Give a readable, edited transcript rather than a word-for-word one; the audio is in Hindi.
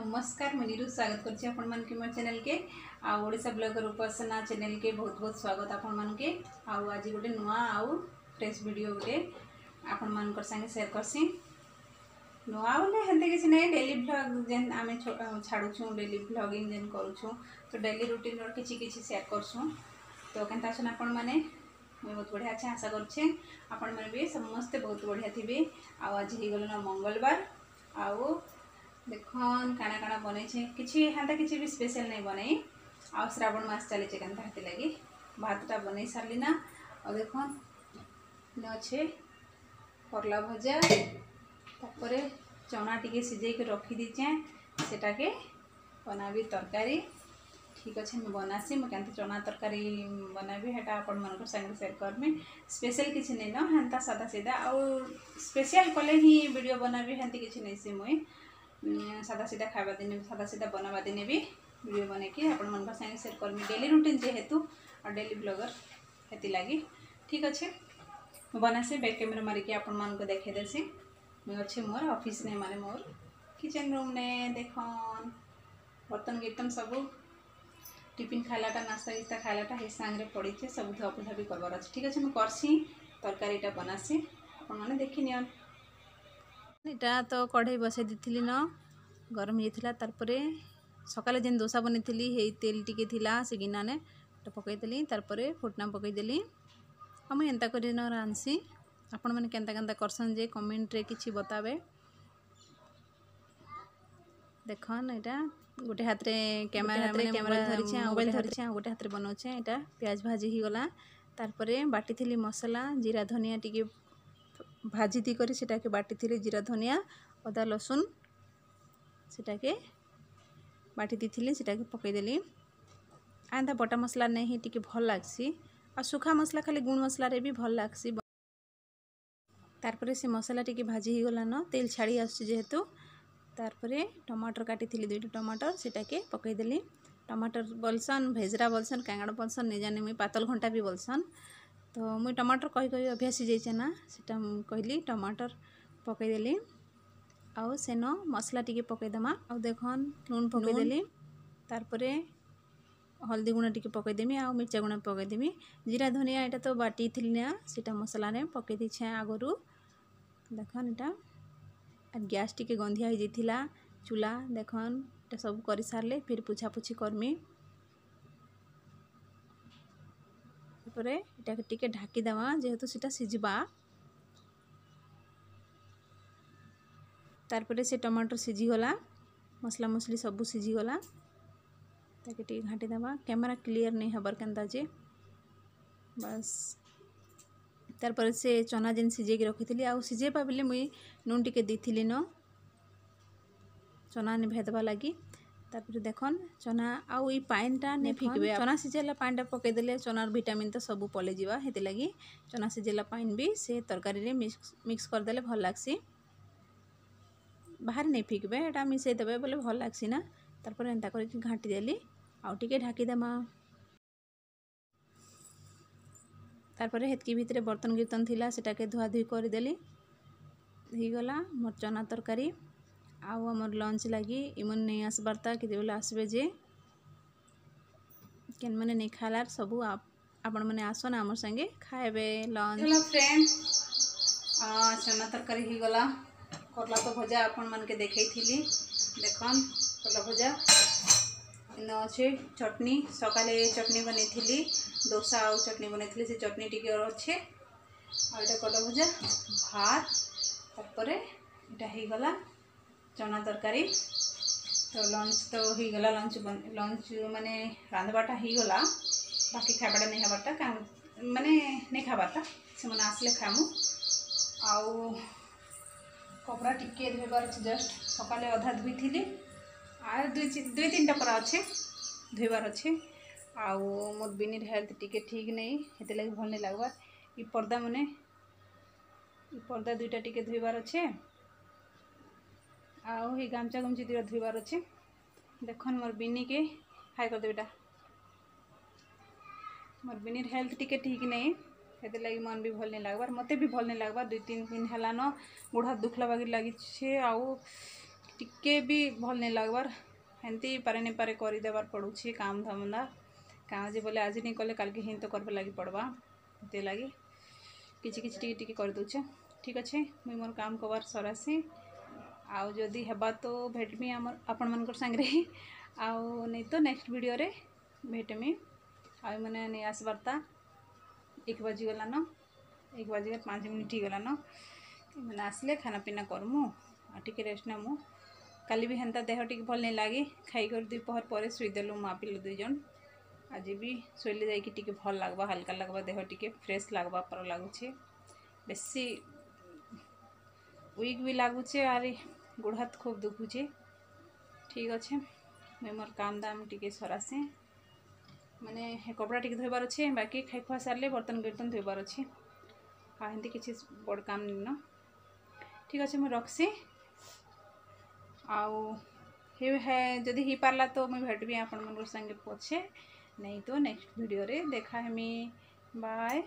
नमस्कार मुझे स्वागत करछि आपण मन के मोर चैनल के ओडिशा ब्लॉगर उपासना चैनल के बहुत बहुत स्वागत आपण मन के आज गोटे नुआ आउ फ्रेश वीडियो गोटे आपण मन संगे शेयर करसी नुआ बोले हेते किसी नहीं डेली ब्लॉग जेन आमे छाड़ुछु डेली ब्लॉगिंग जेन करूछु तो डेली रूटीन रो किछि किछि शेयर करछु तो केनता छन आपण माने बहुत बढ़िया अच्छे आशा करछे आपण माने भी समस्त बहुत बढ़िया थिबे आज ही गलो ना मंगलवार आउ देखन काना काना बनै छे किछि हाता किछि भी स्पेशल नहीं बनै आ श्रावण मास चले छे कांता हाते लागि भातटा बनै सारली ना आ देखन न छे करला भजा तापरे चना टिके सिझे के रखी दीचे सेटा के बनाबी तरकारी ठीक अच्छे मैं बनासी मैं केनता चना तरकारी बनाबी हेटा आपण मन को संग शेयर करमी स्पेशल किछि नहीं न हेंता सादा सीधा और स्पेशल कले ही वीडियो बनाबी हेंती किछि नहीं से मुई सादा सीधा खावा दिन सादा सीधा बनावा दिन भी वीडियो बने कि आपण मन संगे शेयर करमी डेली रूटीन जेहेतु और डेली ब्लॉगर हेती लगी ठीक अच्छे बनासी बैक कैमरा मारिकी आपण मन को देखे देसी मैं अच्छे मोर ऑफिस ने माने मोर किचन रूम ने देखन बर्तन गिर्तन सब टिफिन खालाटा नास्ता गिस्ता खालाटा हे सांगे पड़ी है सब धुआपुधा भी करवार अच्छे ठीक अच्छे मुझे करसी तरकारीटा बनासी आपण मैंने देखी नियन इटा तो कढ़ई बसई दी न गरम होता तारपरे सकाले जेन दोसा बनी हे तेल टिके थिला से गिनाने पकईदेली तारपरे फुटना पकईदेली हम एंता कर रांधसी आपण मैंने केंता केंता करसन जे कमेंट रे किछि बतावे देखन एटा गोटे हाथ रे कैमरा धरी मोबाइल धरी गोटे हाथ रे बनाऊे एटा प्याज भाजी ही गला तारपरे बाटी थिली मसला जीरा धनिया टिके भाजी दी करी सेटा के बाटी थिली जीरा धनिया अदा लसुन सेटा के बाटी दी थिली सेटा के पकई देली आंधा बटा मसला नहीं टिके भल लागसी आ सुखा मसला खाली गुण मसला रे भी भल लागसी तारपरे से मसला टिके भाजी ही गला न तेल छाड़ी आसछि जेहेतु तारपरे टमाटर काटी थिली दुईटा टमाटर सेटा के पकई देली टमाटर बोलसन भेजरा बोलसन कांगड़ बोलसन नहीं जाने मुई पातल घंटा भी बोलसन तो मुई टमाटर कही कही अभ्यास जाइए ना सीटा कहली टमाटर पकईदेली आउ सेन मसला टिके पकईदेमा आउ देखन लून पकईदेली तारपरे हल्दी गुणा टिके पकईदेमी आउ मिर्चा गुणा पकईदेमी जीरा धनिया एटा तो बाटी थी ना सीटा मसला ने पकई दीछे आगरू देखन एटा गैस टिके गंधिया हो जाइथिला चूल्हा देखन एटा सब कर सारले फिर पुछापुछी करमी तारपरे एटा टिके ढाकी देवा जेहेतु सीटा सिझबा तारपरे से टमाटर सिझीगला मसला मसली सब सिझीगला ताके टिके घाटी देवा कैमरा क्लियर नहीं हबार केनता जे बस तारपरे से चना जेन सिझे के रखी आउ सिझेबा बेले मुई नून टिके दी न चना ने भेदबा लगी तारपरे देखन चना आउ ई पानीटा ने फिकबे चना सिझेला पानीटा पकईदेले चनार विटामिन तो सब पले जावा हेते लगी चना सिझेला पानी भी से तरकारी रे मिक्स करदेले भल लागसी बाहर नहीं फिकबे एटा मिसई देबे बोले भल लागसी ना तारपरे एंता करके घाटी देली आउ टिके ढाकी देमा तारपरे हेतकी भितरे बर्तन गिर्तन थिला सेटाके धुआ धुई कर देली ही गला मोर चना तरकारी आउ हमर लंच लगी इमन नहीं आसबारता कि आसबे जे केन मैंने नहीं खालार सबू आपण मैंने आसन आम संगे खाएबे लंच हेलो फ्रेंड चना तरकारी ही गला करला तो भजा आपण मन के देखई थिली देखन करला भजा इन अच्छे चटनी सकाले चटनी बनी थिली डोसा और चटनी बनी थी से चटनी टिके अच्छे आ करला भजा भात तारपरे एटा ही गला चना तरकारी तो लंच तो ही गला लंच माने रांधबाटा ही गला बाकी खाबाटा नहीं खाबाटा माने नहीं खाबाटा से मैंने आसले खामु आउ कपड़ा टिके धोबार अच्छे जस्ट सकाले अधा धुई थी आर दुई तीन टपरा अच्छे धोबार अच्छे आउ मोर बिनीर हेल्थ टिके ठीक नहीं हेते लगे भल नहीं लगवार ई पर्दा मैंने ई पर्दा दुईटा टिके धोबार अच्छे आउ ही गामचा गमची दुईटा धोबार अच्छे देखन मोर बिनी के हाई कर देटा मोर बिनीर हेल्थ टिके ठीक नहीं हेते लगी मन भी भल नहीं लगवार मते भी भल नहीं लगवार दुई तीन दिन है न गोड़ हाथ दुखला बागी लगी आउ टिके भी भल नहीं लगवार एमती पारे नहीं पारे करदेवार पड़ूँ काम धंदा कहाँ जे बोले आज नहीं कले काल के हिं तो करवा लगी पड़वा ये लगी किछि किछि टिके टिके कर दूचे। ठीक अच्छे मुई मोर काम कबार सरासी आउ जदि हेबा तो भेटमी आमर आपण मानकर संगे आउ नहीं तो नेक्स्ट वीडियो रे भेटमी आई मैंने नहीं आसबारता 1 बजी गलान 1 बजे 5 मिनिट ही गलान मैंने आसले खाना पीना करमु आ टिके रेस्ट नेमु काली भी हेन्ता देह टिके भल नहीं लगी खाइकर दुपहर पर शुईदेलु माँ पिलु 2 जन आज भी शोले जाकि टिके भल लगवा हल्का लगवा देह टिके फ्रेश लगवा पर लगुचे बेसी वीक भी लगुचे आरे गोड़ हाथ खूब दुखुचे। ठीक अच्छे मुझे मोर काम दाम टिके सरासे मैंने कपड़ा टिके धोबार अच्छे बाकी खाई खुआ सारे बर्तन गिर्तन धोबार अच्छे आमती किसी बड़ काम नहीं। ठीक अच्छे मुझे रखसी आउ है जदि हो पारला तो मुझे भेटबी आपण मन संगे पछे नहीं तो नेक्स्ट वीडियो रे देखा हमी बाय।